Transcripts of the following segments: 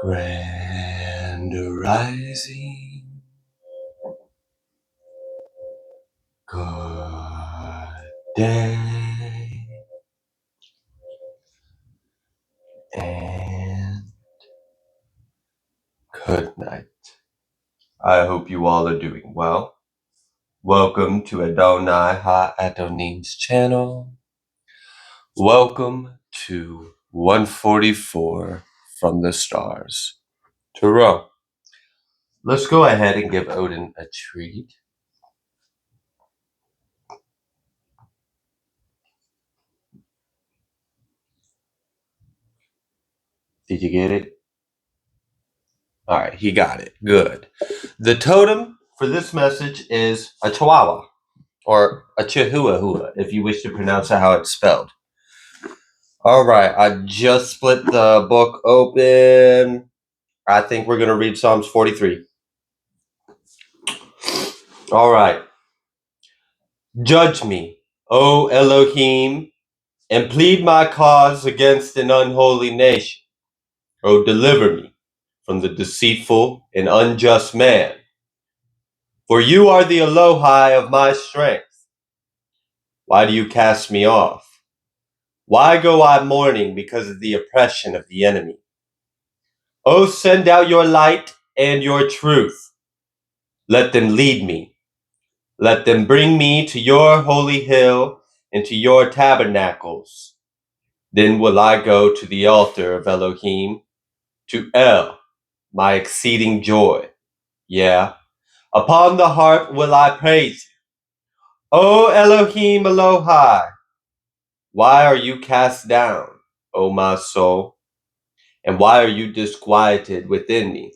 Grand rising, good day, and good night. I hope you all are doing well. Welcome to Adonai Ha-Adonim's channel. Welcome to 144 from the stars. Tarot. Let's go ahead and give Odin a treat. Did you get it? All right, he got it. Good. The totem for this message is a chihuahua, or a chihuahua, if you wish to pronounce it how it's spelled. All right, I just split the book open. I think we're going to read Psalms 43. All right. Judge me, O Elohim, and plead my cause against an unholy nation. O deliver me from the deceitful and unjust man. For you are the Elohai of my strength. Why do you cast me off? Why go I mourning because of the oppression of the enemy? Oh, send out your light and your truth. Let them lead me. Let them bring me to your holy hill and to your tabernacles. Then will I go to the altar of Elohim, to El, my exceeding joy. Yeah, upon the harp will I praise you. O Elohim Elohai, why are you cast down, O my soul? And why are you disquieted within me?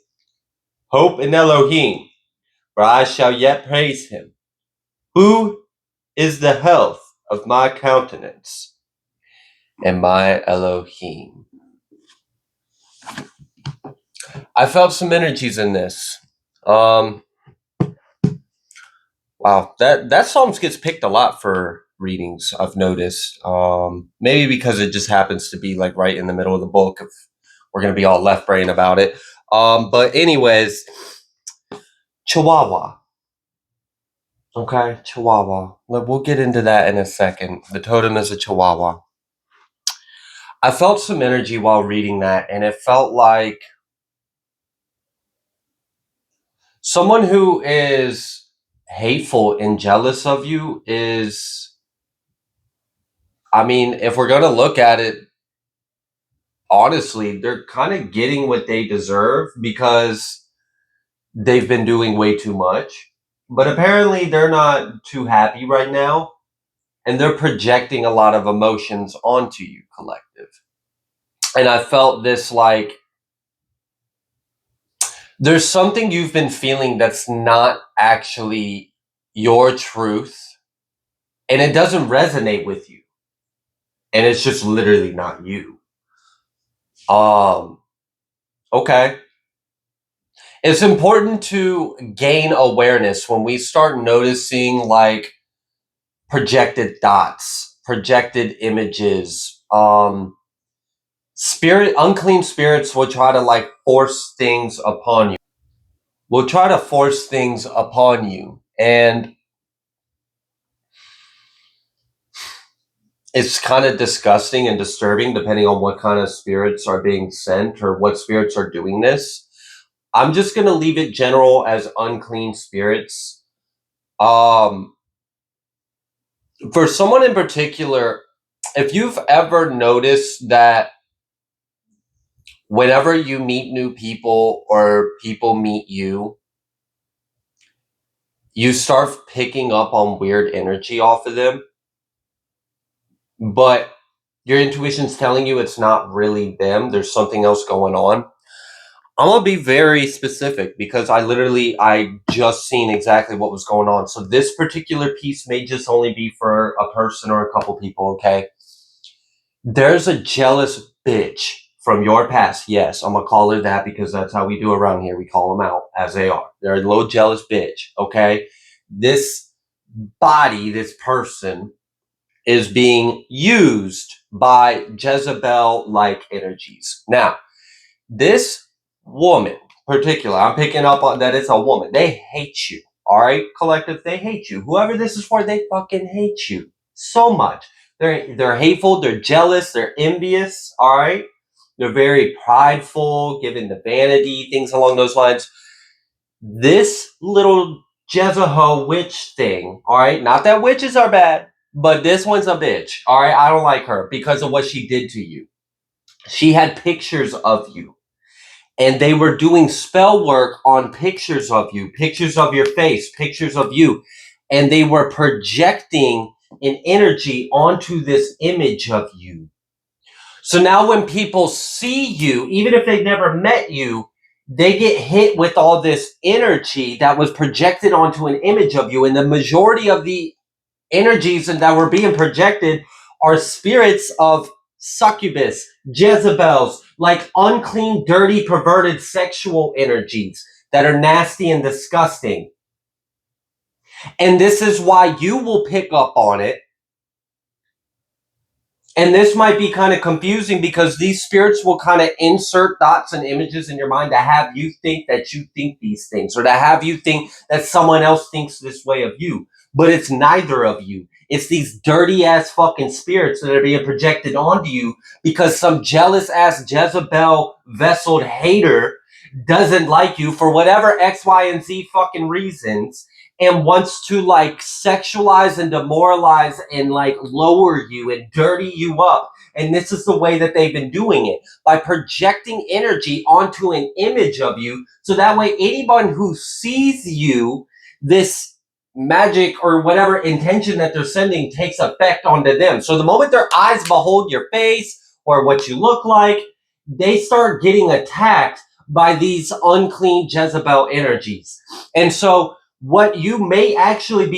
Hope in Elohim, for I shall yet praise him. Who is the health of my countenance and my Elohim? I felt some energies in this. Wow, that Psalms gets picked a lot for readings, I've noticed. Maybe because it just happens to be like right in the middle of the book. If we're gonna be all left brain about it. But anyways, Chihuahua. Okay, Chihuahua. We'll get into that in a second. The totem is a Chihuahua. I felt some energy while reading that, and it felt like someone who is hateful and jealous of you is, I mean, if we're going to look at it, honestly, they're kind of getting what they deserve because they've been doing way too much. But apparently they're not too happy right now, and they're projecting a lot of emotions onto you, collective. And I felt this like, there's something you've been feeling that's not actually your truth, and it doesn't resonate with you, and it's just literally not you. Okay. It's important to gain awareness when we start noticing like projected thoughts, projected images. Unclean spirits will try to like force things upon you. Will try to force things upon you, and it's kind of disgusting and disturbing depending on what kind of spirits are being sent or what spirits are doing this. I'm just going to leave it general as unclean spirits. For someone in particular, if you've ever noticed that whenever you meet new people or people meet you, you start picking up on weird energy off of them, but your intuition's telling you it's not really them. There's something else going on. I'm going to be very specific because I just seen exactly what was going on. So this particular piece may just only be for a person or a couple people, okay? There's a jealous bitch from your past. Yes, I'm going to call her that because that's how we do around here. We call them out as they are. They're a little jealous bitch, okay? This body, this person, is being used by Jezebel-like energies. Now, this woman, particular. I'm picking up on that it's a woman. They hate you. All right, collective, they hate you. Whoever this is for, they fucking hate you so much. They're hateful, they're jealous, they're envious, all right? They're very prideful, given the vanity, things along those lines. This little Jezebel witch thing, all right? Not that witches are bad, but this one's a bitch, all right? I don't like her because of what she did to you. She had pictures of you, and they were doing spell work on pictures of you, pictures of your face, pictures of you, and they were projecting an energy onto this image of you. So now when people see you, even if they've never met you, they get hit with all this energy that was projected onto an image of you. And the majority of the energies that were being projected are spirits of succubus, Jezebels, like unclean, dirty, perverted sexual energies that are nasty and disgusting. And this is why you will pick up on it. And this might be kind of confusing because these spirits will kind of insert thoughts and images in your mind to have you think that you think these things, or to have you think that someone else thinks this way of you. But it's neither of you. It's these dirty ass fucking spirits that are being projected onto you because some jealous ass Jezebel vesseled hater doesn't like you for whatever X, Y, and Z fucking reasons, and wants to like sexualize and demoralize and like lower you and dirty you up. And this is the way that they've been doing it, by projecting energy onto an image of you. So that way anyone who sees you, this magic or whatever intention that they're sending takes effect onto them. So the moment their eyes behold your face or what you look like, they start getting attacked by these unclean Jezebel energies. And so what you may actually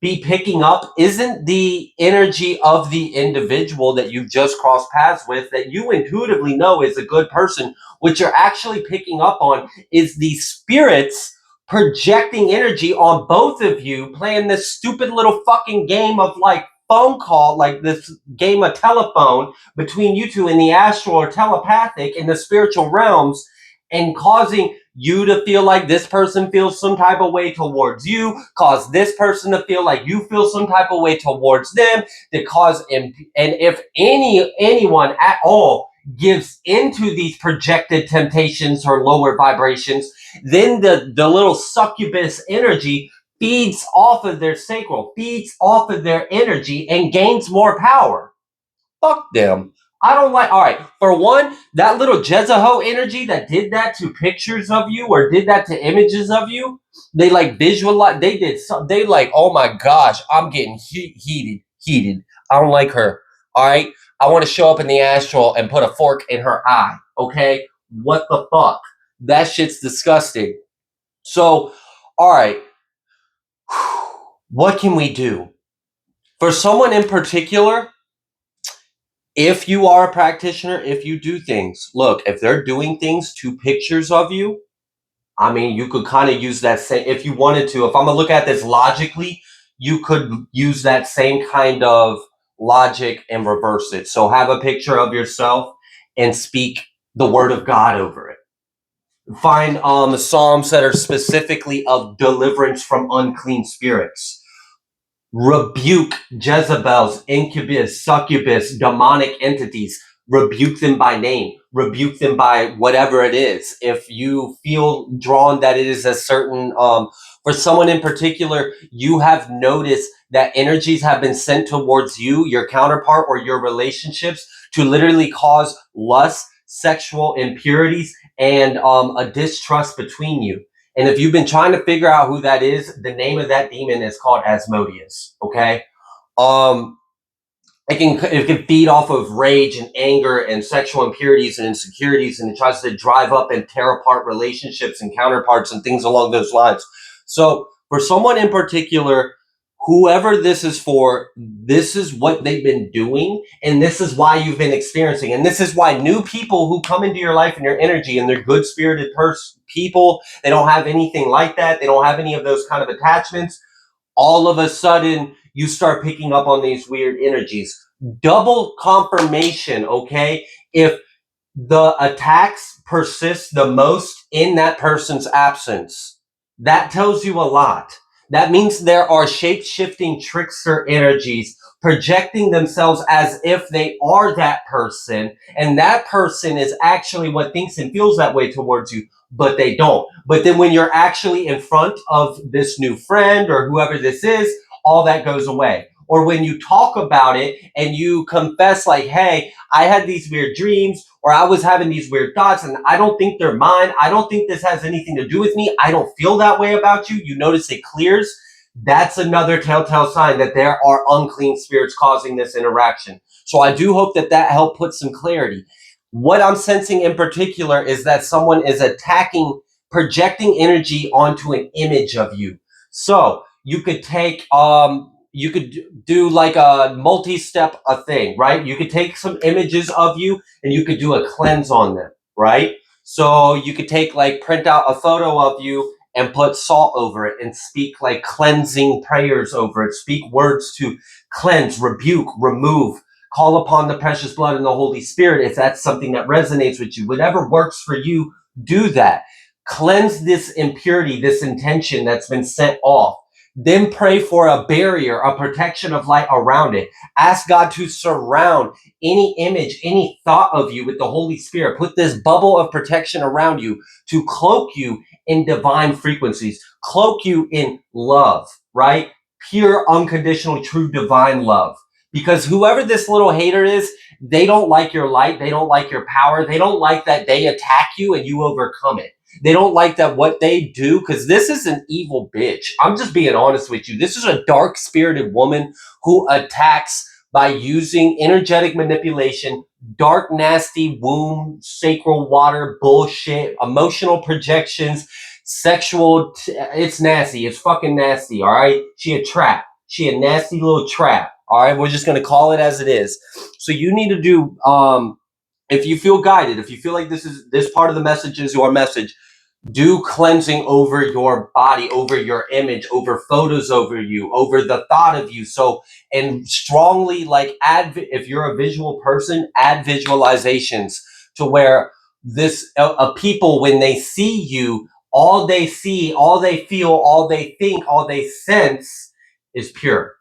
be picking up isn't the energy of the individual that you've just crossed paths with, that you intuitively know is a good person. What you're actually picking up on is the spirits projecting energy on both of you, playing this stupid little fucking game of like phone call, like this game of telephone between you two in the astral or telepathic in the spiritual realms, and causing you to feel like this person feels some type of way towards you, cause this person to feel like you feel some type of way towards them, to cause and if anyone at all gives into these projected temptations or lower vibrations, then the little succubus energy feeds off of their sacral, feeds off of their energy, and gains more power. Fuck them. I don't like. All right, for one, that little Jezebel energy that did that to pictures of you or did that to images of you, they like visualize. They did. They like. Oh my gosh, I'm getting heated. I don't like her. All right, I want to show up in the astral and put a fork in her eye. Okay, what the fuck? That shit's disgusting. So, all right, what can we do for someone in particular? If you are a practitioner, if you do things, look, if they're doing things to pictures of you, I mean, you could kind of use that same, if you wanted to, if I'm going to look at this logically, you could use that same kind of logic and reverse it. So have a picture of yourself and speak the word of God over it. Find Psalms that are specifically of deliverance from unclean spirits. Rebuke Jezebels, incubus, succubus, demonic entities. Rebuke them by name. Rebuke them by whatever it is. If you feel drawn that it is a certain, for someone in particular, you have noticed that energies have been sent towards you, your counterpart, or your relationships to literally cause lust, sexual impurities, and a distrust between you. And if you've been trying to figure out who that is, the name of that demon is called Asmodeus. Okay, it can feed off of rage and anger and sexual impurities and insecurities, and it tries to drive up and tear apart relationships and counterparts and things along those lines. So for someone in particular, whoever this is for, this is what they've been doing, and this is why you've been experiencing, and this is why new people who come into your life and your energy, and they're good-spirited people, they don't have anything like that, they don't have any of those kind of attachments, all of a sudden you start picking up on these weird energies. Double confirmation, okay? If the attacks persist the most in that person's absence. That tells you a lot. That means there are shape-shifting trickster energies projecting themselves as if they are that person, and that person is actually what thinks and feels that way towards you, but they don't. But then when you're actually in front of this new friend or whoever this is, all that goes away. Or when you talk about it and you confess, like, hey, I had these weird dreams, or I was having these weird thoughts, and I don't think they're mine. I don't think this has anything to do with me. I don't feel that way about you. You notice it clears. That's another telltale sign that there are unclean spirits causing this interaction. So I do hope that that helped put some clarity. What I'm sensing in particular is that someone is attacking, projecting energy onto an image of you. So you could take you could do like a multi-step a thing, right? You could take some images of you and you could do a cleanse on them, right? So you could take, like, print out a photo of you and put salt over it and speak like cleansing prayers over it. Speak words to cleanse, rebuke, remove, call upon the precious blood and the Holy Spirit if that's something that resonates with you. Whatever works for you, do that. Cleanse this impurity, this intention that's been sent off. Then pray for a barrier, a protection of light around it. Ask God to surround any image, any thought of you with the Holy Spirit. Put this bubble of protection around you to cloak you in divine frequencies, cloak you in love, right? Pure, unconditional, true, divine love. Because whoever this little hater is, they don't like your light. They don't like your power. They don't like that they attack you and you overcome it. They don't like that what they do, because this is an evil bitch. I'm just being honest with you. This is a dark spirited woman who attacks by using energetic manipulation, dark, nasty womb, sacral water bullshit, emotional projections, sexual. It's nasty. It's fucking nasty. All right. She a trap. She a nasty little trap. All right. We're just gonna call it as it is. So you need to do. If you feel guided, if you feel like this part of the message is your message, do cleansing over your body, over your image, over photos over you, over the thought of you. So, and strongly, like, add, if you're a visual person, add visualizations to where this people, when they see you, all they see, all they feel, all they think, all they sense is pure.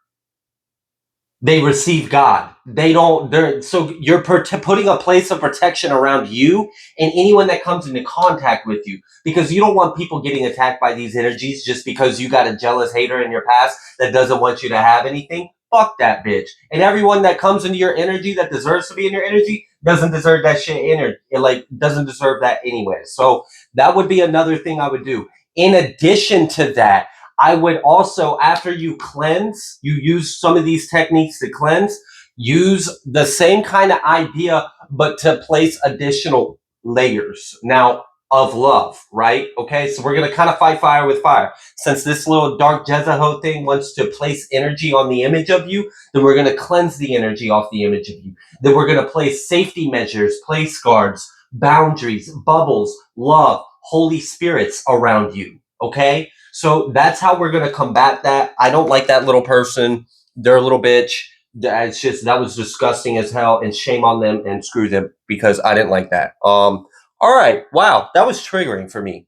They receive God. They don't. They're so you're putting a place of protection around you and anyone that comes into contact with you, because you don't want people getting attacked by these energies just because you got a jealous hater in your past that doesn't want you to have anything. Fuck that bitch. And everyone that comes into your energy that deserves to be in your energy doesn't deserve that shit it, like, doesn't deserve that anyway. So that would be another thing I would do. In addition to that, I would also, after you cleanse, you use some of these techniques to cleanse, use the same kind of idea, but to place additional layers now of love, right? Okay, so we're going to kind of fight fire with fire. Since this little dark Jezebel thing wants to place energy on the image of you, then we're going to cleanse the energy off the image of you. Then we're going to place safety measures, place guards, boundaries, bubbles, love, Holy Spirits around you. Okay, so that's how we're going to combat that. I don't like that little person. They're a little bitch. It's just, that was disgusting as hell, and shame on them and screw them, because I didn't like that. All right. Wow. That was triggering for me.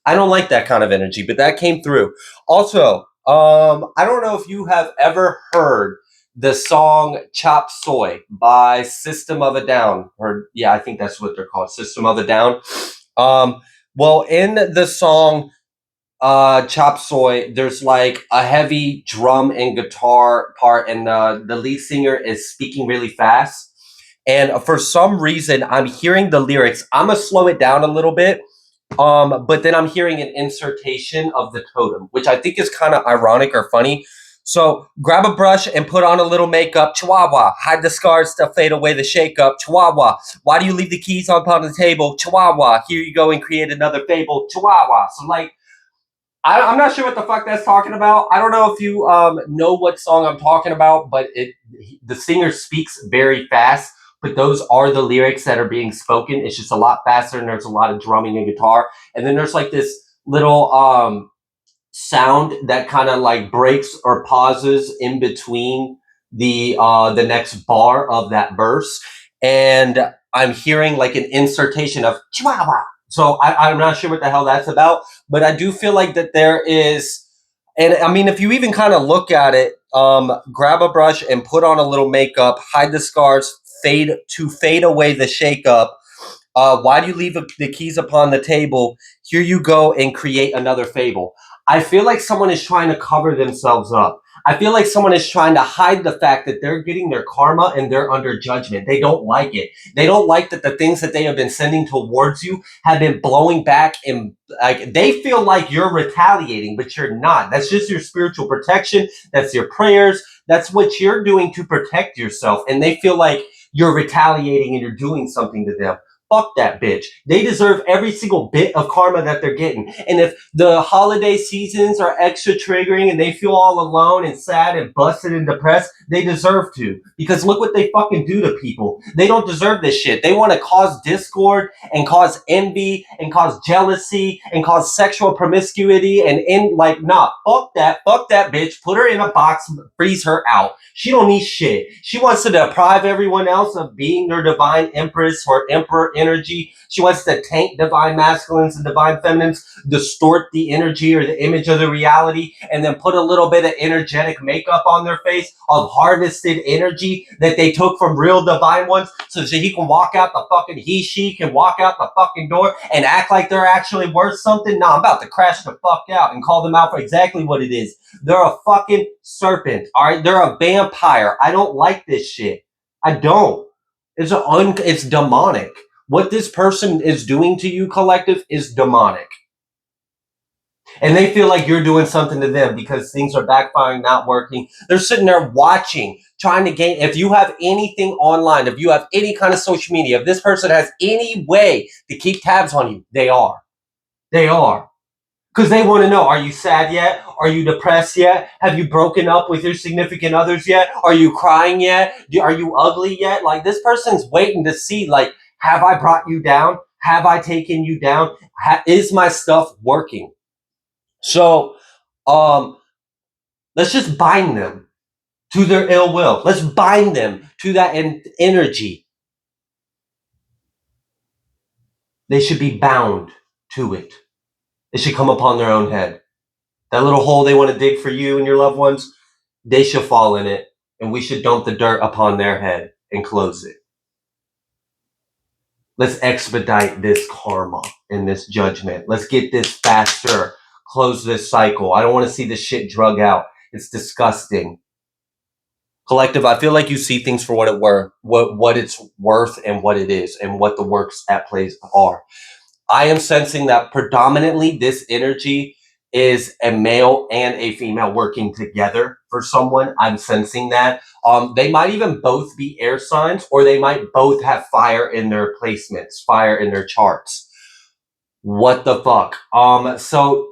I don't like that kind of energy, but that came through. Also, I don't know if you have ever heard the song Chop Suey by System of a Down, or yeah, I think that's what they're called, System of a Down. Well, in the song Chop Suey, there's like a heavy drum and guitar part, and the lead singer is speaking really fast. And for some reason, I'm hearing the lyrics. I'm gonna slow it down a little bit, but then I'm hearing an insertion of the totem, which I think is kind of ironic or funny. So grab a brush and put on a little makeup. Chihuahua, hide the scars to fade away the shakeup. Chihuahua, why do you leave the keys upon the table? Chihuahua, here you go and create another fable. Chihuahua. So, like, I'm not sure what the fuck that's talking about. I don't know if you know what song I'm talking about, but the singer speaks very fast, but those are the lyrics that are being spoken. It's just a lot faster, and there's a lot of drumming and guitar. And then there's like this little sound that kind of like breaks or pauses in between the next bar of that verse. And I'm hearing like an insertion of chihuahua. So I'm not sure what the hell that's about, but I do feel like that there is, and I mean, if you even kind of look at it, grab a brush and put on a little makeup, hide the scars, fade away the shakeup. Why do you leave the keys upon the table? Here you go and create another fable. I feel like someone is trying to cover themselves up. I feel like someone is trying to hide the fact that they're getting their karma and they're under judgment. They don't like it. They don't like that the things that they have been sending towards you have been blowing back, and like they feel like you're retaliating, but you're not. That's just your spiritual protection. That's your prayers. That's what you're doing to protect yourself. And they feel like you're retaliating and you're doing something to them. Fuck that bitch. They deserve every single bit of karma that they're getting. And if the holiday seasons are extra triggering and they feel all alone and sad and busted and depressed, they deserve to. Because look what they fucking do to people. They don't deserve this shit. They want to cause discord and cause envy and cause jealousy and cause sexual promiscuity and fuck that bitch. Put her in a box, freeze her out. She don't need shit. She wants to deprive everyone else of being their divine empress or emperor energy. She wants to taint divine masculines and divine feminines, distort the energy or the image of the reality, and then put a little bit of energetic makeup on their face of harvested energy that they took from real divine ones, so that he can walk out the fucking she can walk out the fucking door and act like they're actually worth something. No, I'm about to crash the fuck out and call them out for exactly what it is. They're a fucking serpent, all right? They're a vampire. I don't like this shit. I don't. It's demonic. What this person is doing to you, collective, is demonic. And they feel like you're doing something to them because things are backfiring, not working. They're sitting there watching, trying to gain. If you have anything online, if you have any kind of social media, if this person has any way to keep tabs on you, they are. They are. Because they want to know, are you sad yet? Are you depressed yet? Have you broken up with your significant others yet? Are you crying yet? Are you ugly yet? Like, this person's waiting to see, like, have I brought you down? Have I taken you down? Is my stuff working? So, let's just bind them to their ill will. Let's bind them to that energy. They should be bound to it. It should come upon their own head. That little hole they want to dig for you and your loved ones, they should fall in it, and we should dump the dirt upon their head and close it. Let's expedite this karma and this judgment. Let's get this faster. Close this cycle. I don't want to see this shit drug out. It's disgusting. Collective, I feel like you see things for what it's worth and what it is and what the works at play are. I am sensing that predominantly this energy is a male and a female working together for someone. I'm sensing that. They might even both be air signs, or they might both have fire in their placements, fire in their charts. What the fuck? So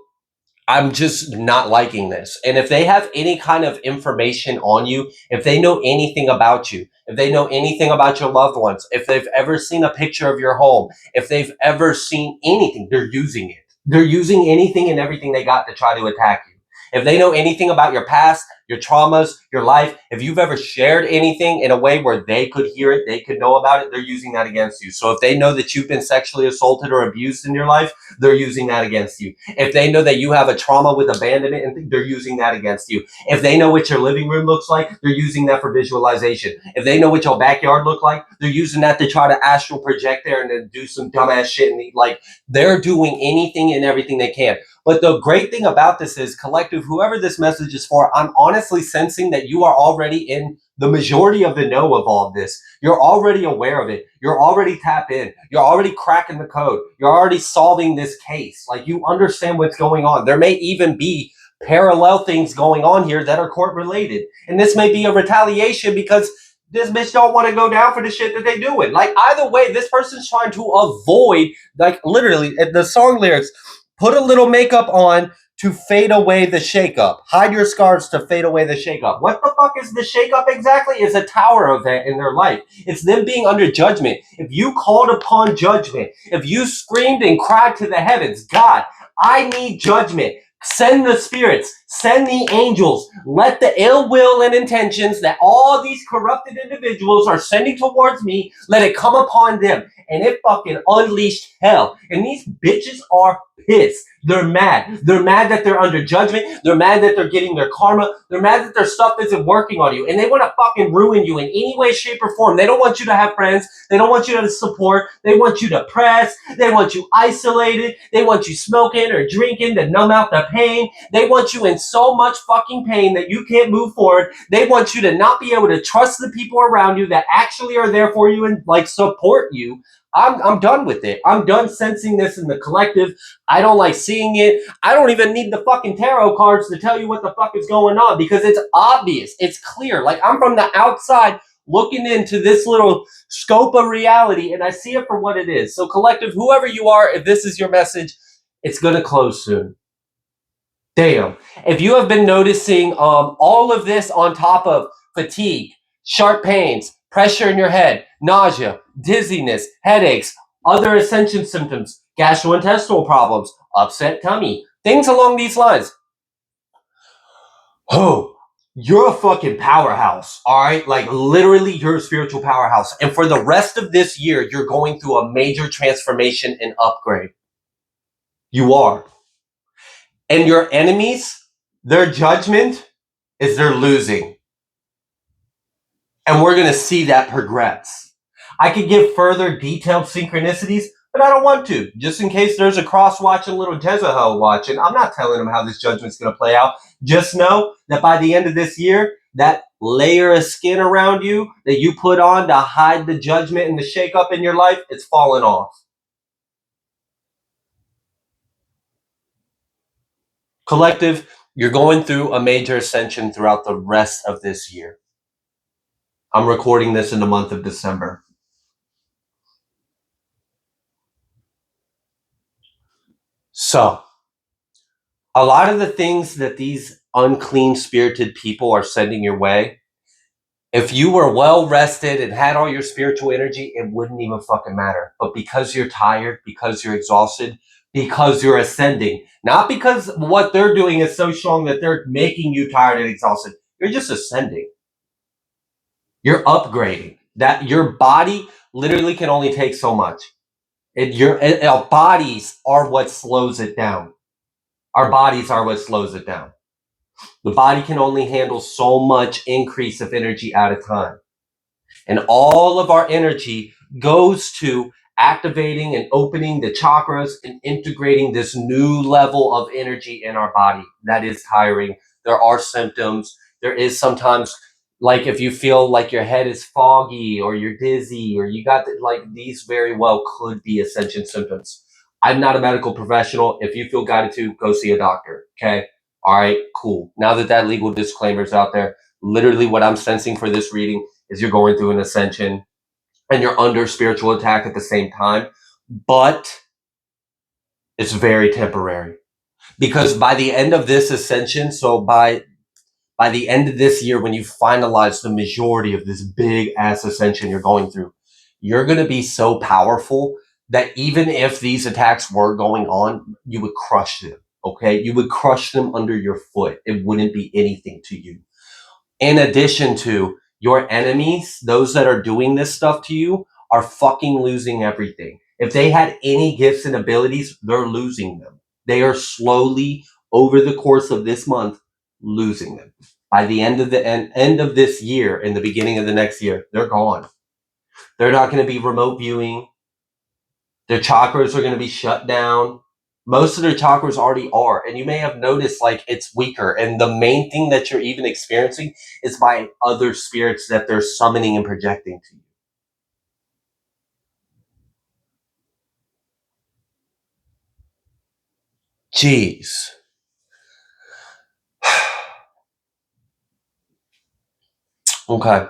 I'm just not liking this. And if they have any kind of information on you, if they know anything about you, if they know anything about your loved ones, if they've ever seen a picture of your home, if they've ever seen anything, they're using it. They're using anything and everything they got to try to attack you. If they know anything about your past, your traumas, your life, if you've ever shared anything in a way where they could hear it, they could know about it, they're using that against you. So if they know that you've been sexually assaulted or abused in your life, they're using that against you. If they know that you have a trauma with abandonment, and they're using that against you. If they know what your living room looks like, they're using that for visualization. If they know what your backyard looks like, they're using that to try to astral project there and then do some dumbass shit. And they're doing anything and everything they can. But the great thing about this is, collective, whoever this message is for, I'm honestly sensing that you are already in the majority of the know of all of this. You're already aware of it. You're already tapped in. You're already cracking the code. You're already solving this case. Like, you understand what's going on. There may even be parallel things going on here that are court related. And this may be a retaliation because this bitch don't want to go down for the shit that they doing. Like, either way, this person's trying to avoid, like, literally, the song lyrics, put a little makeup on to fade away the shakeup. Hide your scars to fade away the shakeup. What the fuck is the shakeup exactly? It's a tower event in their life. It's them being under judgment. If you called upon judgment, if you screamed and cried to the heavens, God, I need judgment. Send the spirits, Send the angels. Let the ill will and intentions that all these corrupted individuals are sending towards me, let it come upon them. And it fucking unleashed hell. And these bitches are pissed. They're mad. They're mad that they're under judgment. They're mad that they're getting their karma. They're mad that their stuff isn't working on you. And they want to fucking ruin you in any way, shape, or form. They don't want you to have friends. They don't want you to support. They want you depressed. They want you isolated. They want you smoking or drinking to numb out the pain. They want you in so much fucking pain that you can't move forward. They want you to not be able to trust the people around you that actually are there for you and like support you. I'm done with it. I'm done sensing this in the collective. I don't like seeing it. I don't even need the fucking tarot cards to tell you what the fuck is going on because it's obvious. It's clear. Like I'm from the outside looking into this little scope of reality and I see it for what it is. So collective, whoever you are, if this is your message, it's going to close soon. Damn. If you have been noticing all of this on top of fatigue, sharp pains, pressure in your head, nausea, dizziness, headaches, other ascension symptoms, gastrointestinal problems, upset tummy, things along these lines. Oh, you're a fucking powerhouse, all right? Like literally you're a spiritual powerhouse. And for the rest of this year, you're going through a major transformation and upgrade. You are. And your enemies, their judgment is they're losing. And we're going to see that progress. I could give further detailed synchronicities, but I don't want to. Just in case there's a cross-watching little Jezebel watching, I'm not telling them how this judgment's going to play out. Just know that by the end of this year, that layer of skin around you that you put on to hide the judgment and the shake-up in your life, it's falling off. Collective, you're going through a major ascension throughout the rest of this year. I'm recording this in the month of December. So, a lot of the things that these unclean spirited people are sending your way, if you were well rested and had all your spiritual energy, it wouldn't even fucking matter. But because you're tired, because you're exhausted, because you're ascending, not because what they're doing is so strong that they're making you tired and exhausted. You're just ascending. You're upgrading. That your body literally can only take so much. Our bodies are what slows it down. Our bodies are what slows it down. The body can only handle so much increase of energy at a time. And all of our energy goes to activating and opening the chakras and integrating this new level of energy in our body. That is tiring. There are symptoms. There is sometimes, like if you feel like your head is foggy or you're dizzy or you got like these very well could be ascension symptoms. I'm not a medical professional. If you feel guided to, go see a doctor. Okay. All right, cool. Now that legal disclaimer is out there, literally what I'm sensing for this reading is you're going through an ascension and you're under spiritual attack at the same time, but it's very temporary. Because by the end of this ascension, so by the end of this year, when you finalize the majority of this big ass ascension you're going through, you're going to be so powerful that even if these attacks were going on, you would crush them. Okay, you would crush them under your foot. It wouldn't be anything to you. In addition to your enemies, those that are doing this stuff to you are fucking losing everything. If they had any gifts and abilities, they're losing them. They are slowly, over the course of this month, losing them. By the end of this year and the beginning of the next year, they're gone. They're not going to be remote viewing. Their chakras are going to be shut down. Most of their chakras already are. And you may have noticed like it's weaker. And the main thing that you're even experiencing is by other spirits that they're summoning and projecting to you. Jeez. Okay.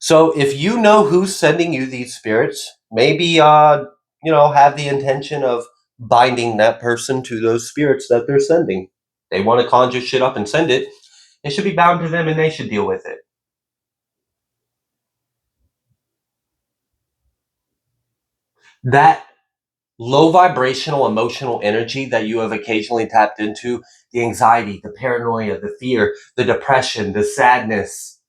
So if you know who's sending you these spirits, maybe have the intention of binding that person to those spirits that they're sending. They want to conjure shit up and send it. It should be bound to them and they should deal with it. That low vibrational emotional energy that you have occasionally tapped into, the anxiety, the paranoia, the fear, the depression, the sadness,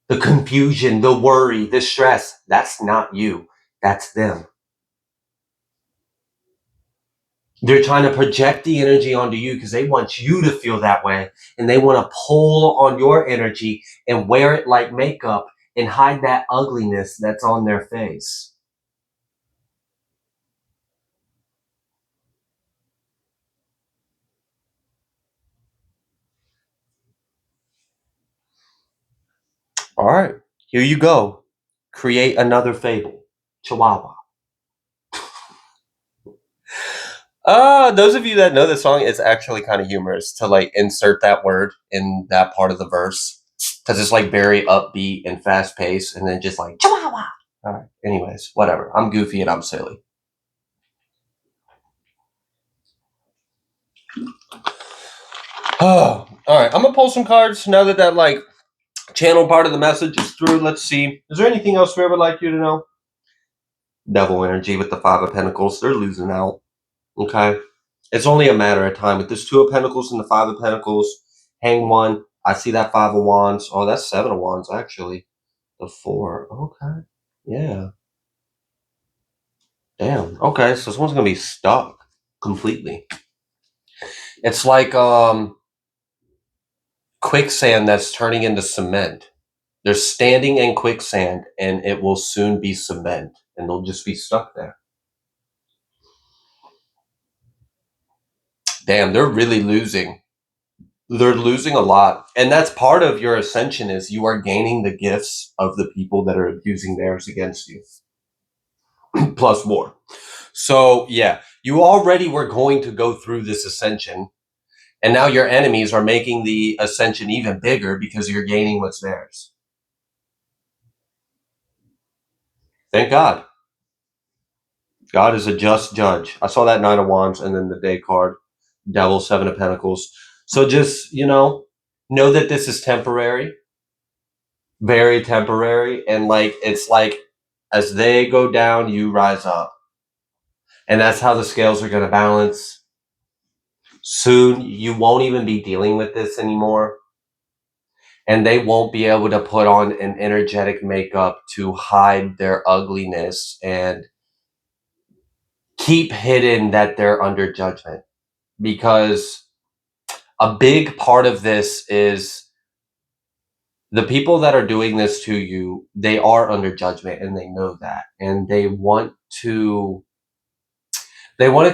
the confusion, the worry, the stress, that's not you. That's them. They're trying to project the energy onto you because they want you to feel that way, and they want to pull on your energy and wear it like makeup and hide that ugliness that's on their face. All right, here you go. Create another fable. Chihuahua. Those of you that know the song, it's actually kind of humorous to like insert that word in that part of the verse because it's like very upbeat and fast paced, and then just like Chihuahua. All right. Anyways, whatever. I'm goofy and I'm silly. Oh, all right. I'm gonna pull some cards now that like channel part of the message is through. Let's see. Is there anything else we ever like you to know? Devil energy with the Five of Pentacles. They're losing out. Okay. It's only a matter of time. With this Two of Pentacles and the Five of Pentacles, hang one. I see that Five of Wands. Oh, that's Seven of Wands, actually. The Four. Okay. Yeah. Damn. Okay, so this one's gonna be stuck completely. It's like quicksand that's turning into cement. They're standing in quicksand and it will soon be cement and they'll just be stuck there. Damn, they're really losing. They're losing a lot. And that's part of your ascension is you are gaining the gifts of the people that are abusing theirs against you. Plus more. So yeah, you already were going to go through this ascension. And now your enemies are making the ascension even bigger because you're gaining what's theirs. Thank God. God is a just judge. I saw that Nine of Wands and then the Day card, Devil, Seven of Pentacles. So just, know that this is temporary, very temporary. And like, it's like as they go down, you rise up. And that's how the scales are going to balance. Soon, you won't even be dealing with this anymore. And they won't be able to put on an energetic makeup to hide their ugliness and keep hidden that they're under judgment. Because a big part of this is the people that are doing this to you, they are under judgment and they know that. And they want to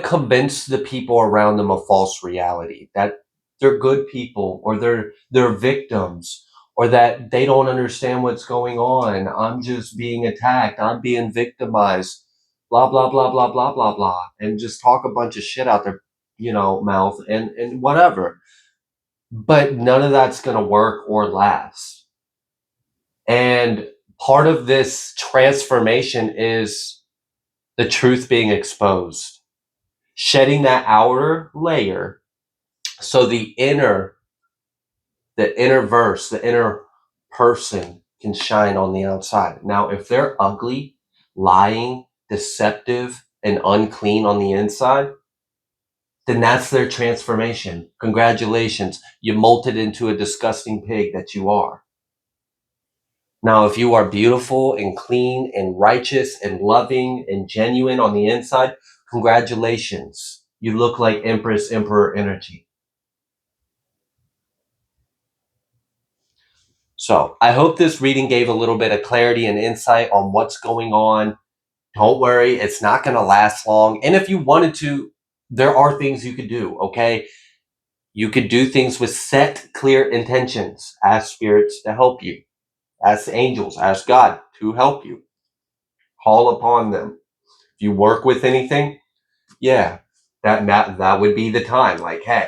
convince the people around them a false reality that they're good people or they're victims or that they don't understand what's going on. I'm just being attacked. I'm being victimized. Blah blah blah blah blah blah blah, and just talk a bunch of shit out their mouth and whatever. But none of that's going to work or last. And part of this transformation is the truth being exposed, shedding that outer layer so the inner verse, the inner person can shine on the outside. Now, if they're ugly, lying, deceptive, and unclean on the inside, then that's their transformation. Congratulations. You molted into a disgusting pig that you are. Now, if you are beautiful and clean and righteous and loving and genuine on the inside, congratulations. You look like Empress, Emperor energy. So I hope this reading gave a little bit of clarity and insight on what's going on. Don't worry, it's not going to last long. And if you wanted to, there are things you could do, okay? You could do things with set, clear intentions. Ask spirits to help you. Ask angels, ask God to help you. Call upon them. If you work with anything, yeah, that would be the time. Like, hey,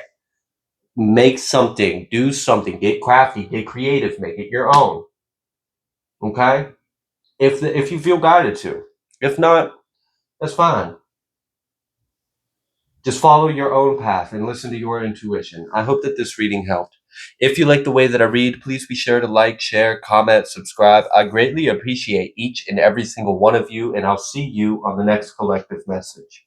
make something, do something, get crafty, get creative, make it your own. Okay? If you feel guided to. If not, that's fine. Just follow your own path and listen to your intuition. I hope that this reading helped. If you like the way that I read, please be sure to like, share, comment, subscribe. I greatly appreciate each and every single one of you, and I'll see you on the next collective message.